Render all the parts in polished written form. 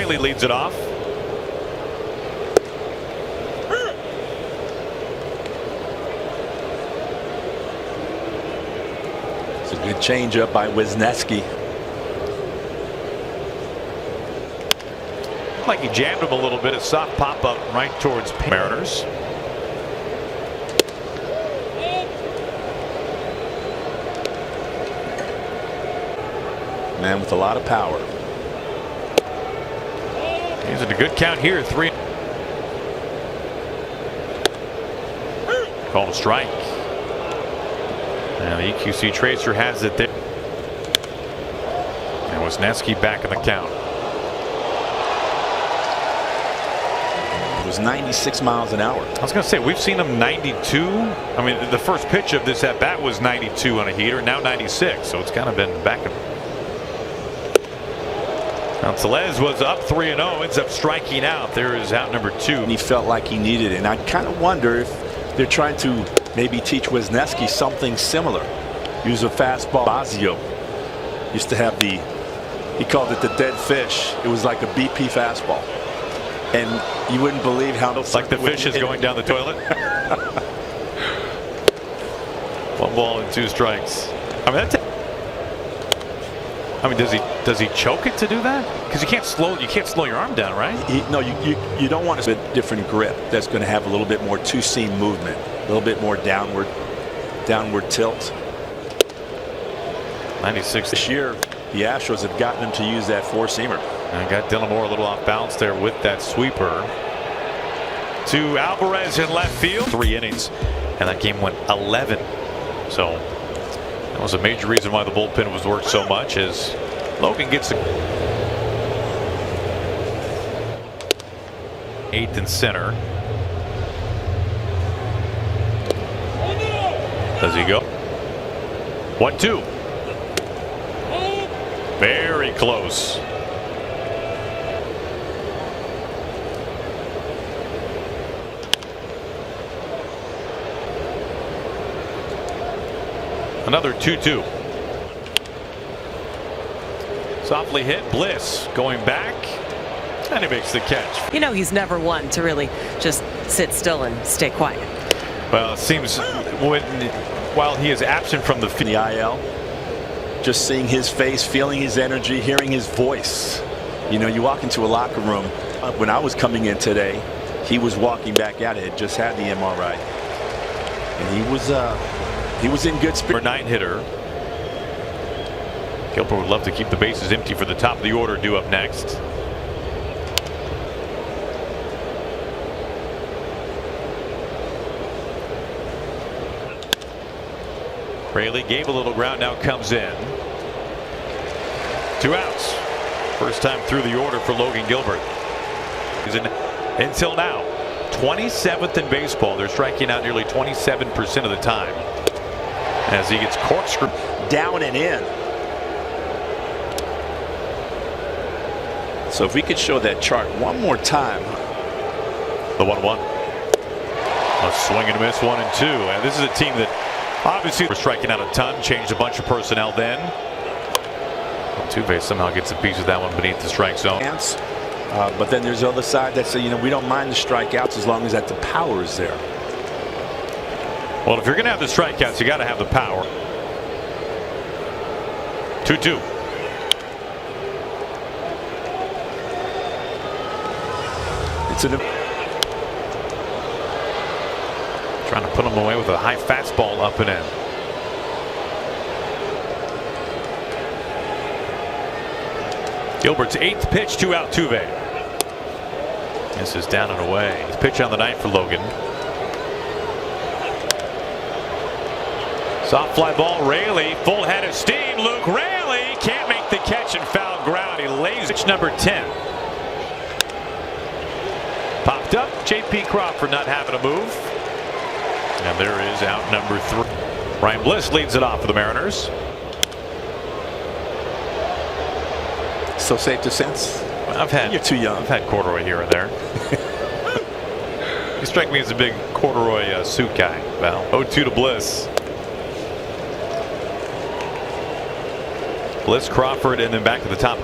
Raley leads it off. It's a good changeup by Wisniewski. Like he jammed him a little bit. A soft pop up right towards Mariners. Man with a lot of power. He's in a good count here. 3. Called a strike. And the EQC tracer has it there. And Wisniewski back in the count. It was 96 miles an hour. I was going to say, we've seen him 92. I mean, the first pitch of this at bat was 92 on a heater, now 96. So it's kind of been back and now Tellez was up 3-0, ends up striking out. There is out number 2. And he felt like he needed it. And I kind of wonder if they're trying to maybe teach Wisniewski something similar. Use a fastball. Bazio used to have he called it the dead fish. It was like a BP fastball. And you wouldn't believe how. Like the fish is going down the toilet. 1 ball and 2 strikes. I mean, does he choke it to do that? Because you can't slow your arm down, right? No, you don't want a different grip that's going to have a little bit more two-seam movement, a little bit more downward tilt. 96 this year. The Astros have gotten him to use that four-seamer. And got Dylan Moore a little off balance there with that sweeper. To Alvarez in left field. 3 innings, and that game went 11. So that was a major reason why the bullpen was worked so much, as Logan gets 8th and center. Does he go? 1-2. Very close. Another 2-2. Softly hit. Bliss going back, and he makes the catch. You know, he's never one to really just sit still and stay quiet. Well, it seems while he is absent from the IL, just seeing his face, feeling his energy, hearing his voice. You know, you walk into a locker room. When I was coming in today, he was walking back out. He had just had the MRI, and he was in good spirit. 9 hitter. Gilbert would love to keep the bases empty for the top of the order due up next. Raley gave a little ground, now comes in. 2 outs. First time through the order for Logan Gilbert. He's until now 27th in baseball. They're striking out nearly 27% of the time, as he gets corkscrewed down and in. So if we could show that chart one more time. The 1-1. A swing and a miss, 1 and 2. And this is a team that obviously we're striking out a ton, changed a bunch of personnel then. Altuve somehow gets a piece of that one beneath the strike zone. But then there's the other side that say, you know, we don't mind the strikeouts as long as that the power is there. Well, if you're going to have the strikeouts, you got to have the power. 2-2. Trying to put him away with a high fastball up and in. Gilbert's 8th pitch to Altuve. This is down and away. Pitch on the night for Logan. Soft fly ball. Raley, full head of steam. Luke Raley can't make the catch and foul ground. He lays pitch number 10. Popped up. J.P. Crawford not having a move. And there is out number 3. Ryan Bliss leads it off for the Mariners. So safe to sense. You're too young. I've had corduroy here and there. You strike me as a big corduroy suit guy. Well, 0-2 to Bliss. Bliss, Crawford, and then back to the top.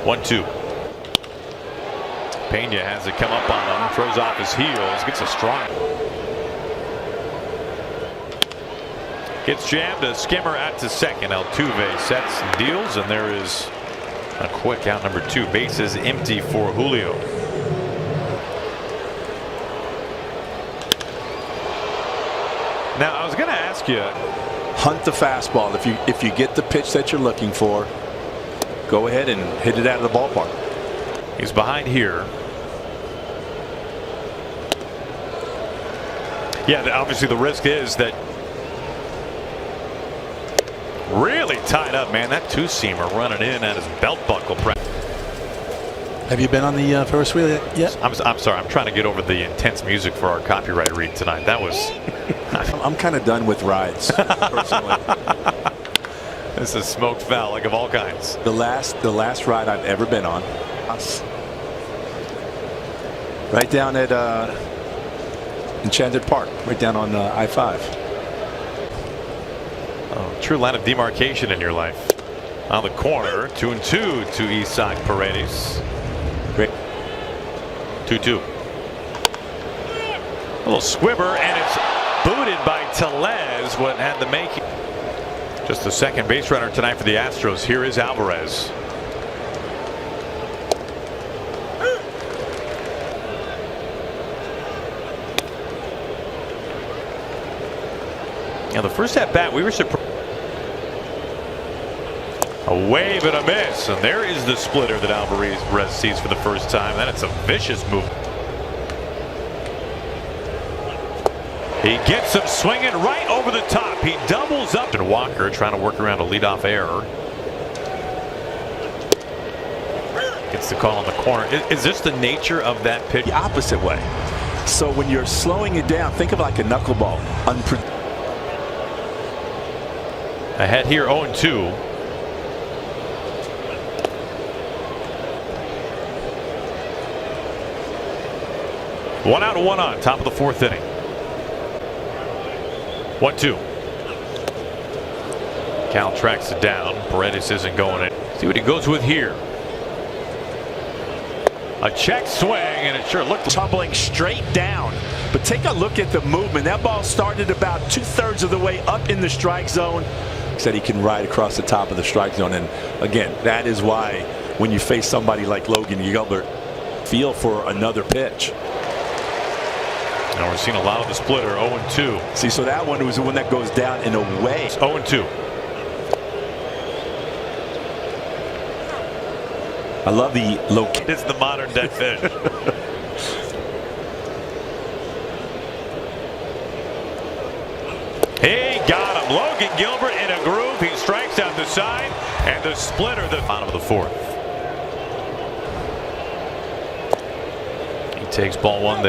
1-2. Pena has it come up on him, throws off his heels, gets a strong. Gets jammed, a skimmer out to second. Altuve sets and deals, and there is a quick out number 2. Bases empty for Julio. Now I was going to ask you, hunt the fastball. If you get the pitch that you're looking for, go ahead and hit it out of the ballpark. He's behind here. Yeah, obviously the risk is that really tied up, man. That two-seamer running in at his belt buckle. Have you been on the Ferris wheel yet? I'm sorry. I'm trying to get over the intense music for our copyright read tonight. That was. I'm kind of done with rides, personally. This is smoked fowl, like of all kinds. The last ride I've ever been on, right down at Enchanted Park, right down on I-5. Oh, true line of demarcation in your life. On the corner, 2-2 to Isaac Paredes. Great. 2-2. A little squibber, and it's booted by Tellez. What had the making? Just the second base runner tonight for the Astros. Here is Alvarez. Now the first at bat, we were surprised. A wave and a miss, and there is the splitter that Alvarez sees for the first time. Then it's a vicious move. He gets him swinging right over the top. He doubles up, and Walker trying to work around a leadoff error. Gets the call on the corner. Is this the nature of that pitch? The opposite way. So when you're slowing it down, think of it like a knuckleball. Ahead here, 0-2. One out, one on, top of the fourth inning. 1-2. Cal tracks it down. Paredes isn't going in. See what he goes with here. A check swing, and it sure looked tumbling straight down. But take a look at the movement. That ball started about 2/3 of the way up in the strike zone. Said he can ride across the top of the strike zone, and again, that is why when you face somebody like Logan Gilbert, feel for another pitch. Now we're seeing a lot of the splitter. 0-2. See, so that one was the one that goes down in a way. 0-2. I love the location. It's the modern dead fish. He got him. Logan Gilbert in a groove. He strikes out the side, and the splitter, the bottom of the fourth. He takes ball one.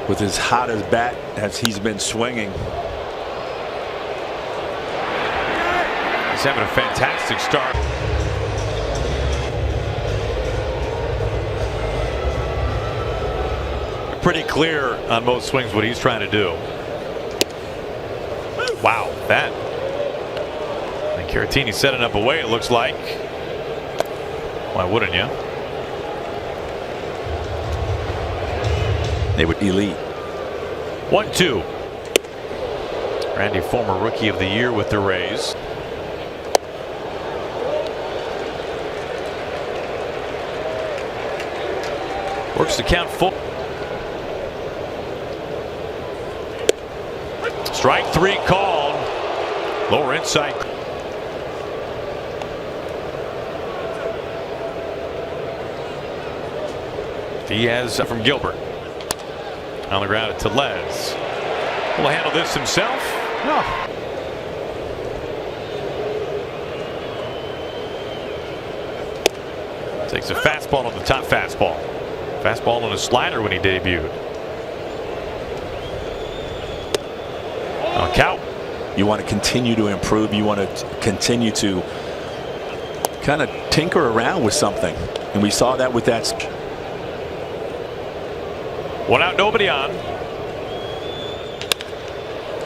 With his hottest bat as he's been swinging. He's having a fantastic start. Pretty clear on most swings what he's trying to do. Wow, that. And Caratini setting up away, it looks like. Why wouldn't you? They were elite. 1-2. Randy, former rookie of the year with the Rays. Works the count full. Strike three called. Lower inside. Diaz from Gilbert. On the ground at Tellez. Will handle this himself? No. Takes a fastball on the top fastball. Fastball on a slider when he debuted. On count. You want to continue to improve. You want to continue to kind of tinker around with something. And we saw that with that. One out, nobody on.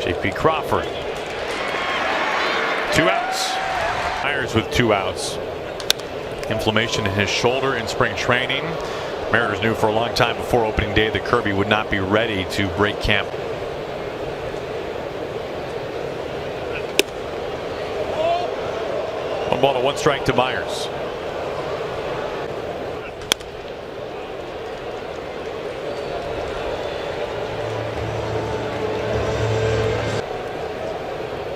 J.P. Crawford. 2 outs. Myers with 2 outs. Inflammation in his shoulder in spring training. Mariners knew for a long time before opening day that Kirby would not be ready to break camp. One ball to one strike to Myers.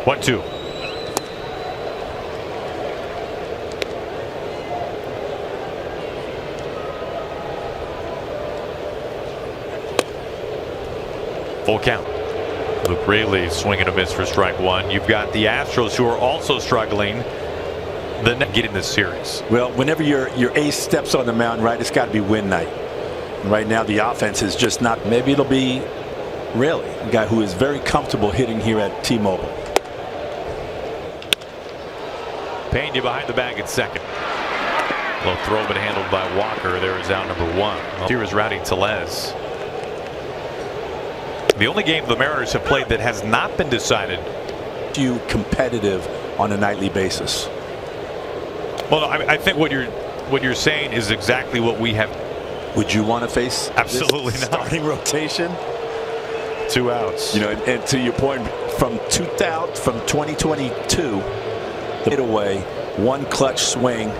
One, two. Full count. Luke Rayleigh swinging a miss for strike one. You've got the Astros, who are also struggling. Getting this series. Well, whenever your ace steps on the mound, right, it's got to be win night. And right now, the offense is just not. Maybe it'll be Rayleigh, a guy who is very comfortable hitting here at T-Mobile. Pena behind the bag at second. Low throw, but handled by Walker. There is out number one. Here is Rowdy Tellez. The only game the Mariners have played that has not been decided. You competitive on a nightly basis. Well, I think what you're saying is exactly what we have. Would you want to face absolutely this not starting rotation? 2 outs. You know, and to your point, from 2022, hit away, one clutch swing.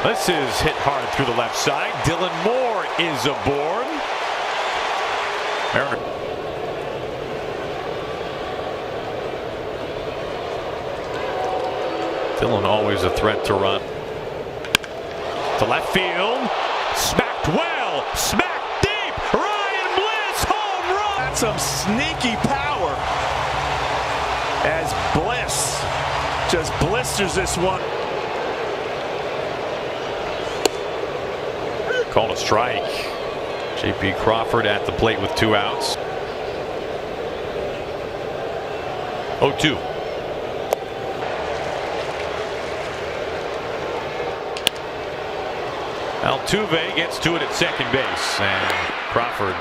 This is hit hard through the left side. Dylan Moore is aboard. Mariner. Dylan always a threat to run. To left field. Smacked well. Smacked deep. Ryan Bliss home run. That's some sneaky power. As Bliss just blisters this one. Called a strike. J.P. Crawford at the plate with 2 outs. 0-2. Altuve gets to it at second base, and Crawford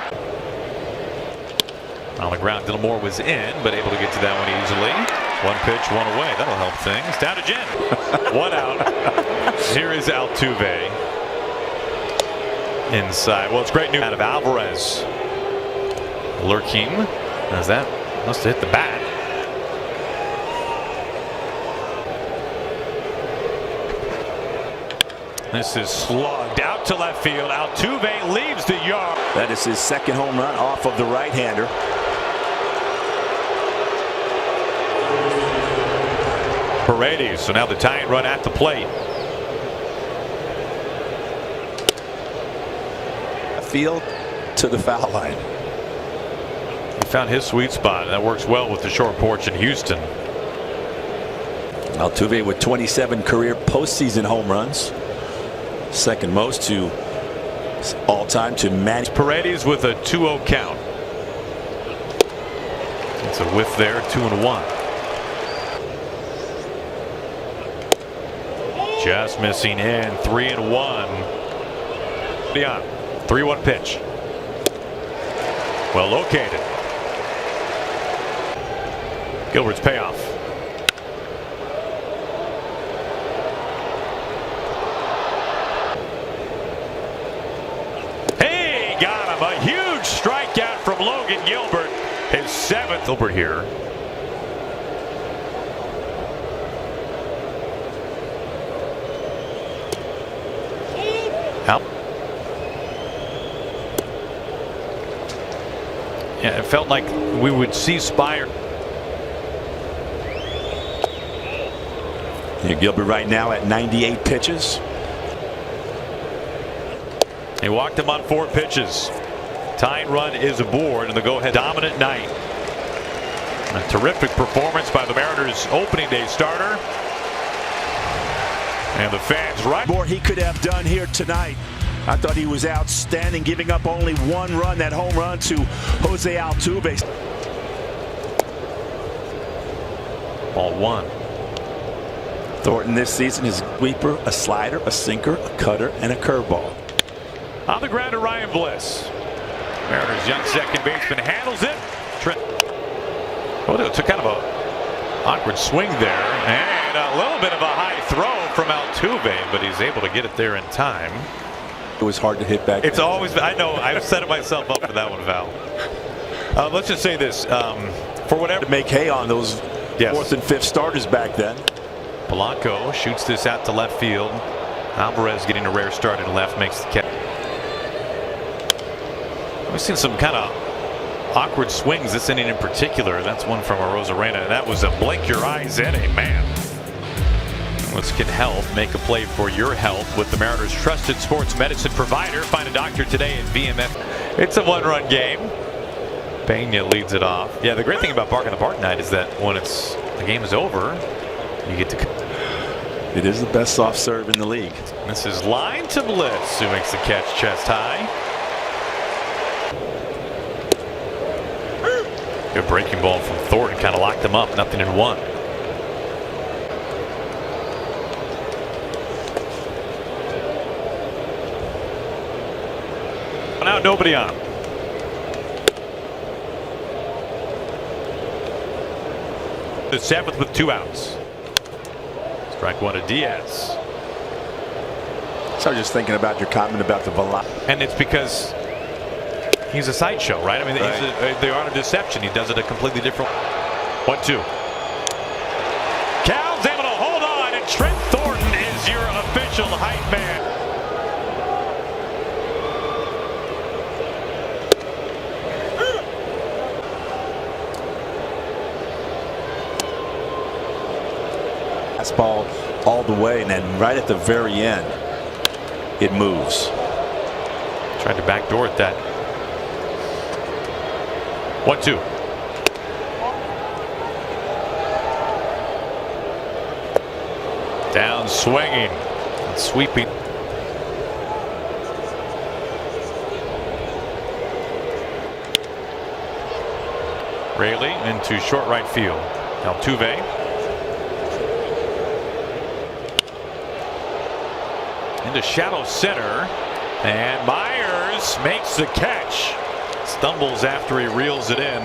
on the ground. Dylan Moore was in, but able to get to that one easily. One pitch, one away. That'll help things. Down to Jen. 1 out. Here is Altuve. Inside. Well, it's great news out of Alvarez. Lurking. As that must have hit the bat. This is slugged out to left field. Altuve leaves the yard. That is his second home run off of the right-hander. Paredes. So now the tying run at the plate. Field to the foul line. He found his sweet spot. That works well with the short porch in Houston. Altuve with 27 career postseason home runs. Second most to all-time to Manny. Paredes with a 2-0 count. It's a whiff there, 2-1. Just missing in, 3-1. Beyond. 3-1 pitch. Well located. Gilbert's payoff. Hey, got him. A huge strikeout from Logan Gilbert. His 7th. Gilbert here. Out. Yeah, it felt like we would see Spire. Yeah, Gilbert right now at 98 pitches. He walked him on 4 pitches. Tying run is aboard, and the go-ahead dominant night. A terrific performance by the Mariners' opening day starter. And the fans right. More he could have done here tonight. I thought he was outstanding, giving up only 1 run, that home run to Jose Altuve. Ball 1. Thornton this season is a sweeper, a slider, a sinker, a cutter, and a curveball. On the ground to Ryan Bliss. Mariners' young second baseman handles it. Oh, it took kind of a awkward swing there, and a little bit of a high throw from Altuve, but he's able to get it there in time. It was hard to hit back. It's always, I know, I've set myself up for that one, Val. Let's just say this, for whatever. To make hay on those fourth and fifth starters back then. Polanco shoots this out to left field. Alvarez getting a rare start in left, makes the catch. We've seen some kind of awkward swings this inning in particular. That's one from Arozarena, and that was a blink your eyes inning, man. Let's get help. Make a play for your health with the Mariners' trusted sports medicine provider. Find a doctor today at VMF. It's a one-run game. Pena leads it off. Yeah, the great thing about Bark in the Park night is that when the game is over, you get to. It is the best soft serve in the league. This is line to Bliss, who makes the catch chest high. Good breaking ball from Thornton, kind of locked them up. 0-1. Now nobody on. The 7th with 2 outs. Strike 1 to Diaz. So I was just thinking about your comment about the velocity. And it's because he's a sideshow, right? I mean, the art of deception. He does it a completely different. 1-2. Cal's able to hold on, and Trent Thornton is your official hype man. Ball all the way, and then right at the very end it moves. Tried to backdoor at that. 1-2. Down swinging and sweeping. Raley into short right field. Altuve. Into shallow center, and Myers makes the catch. Stumbles after he reels it in.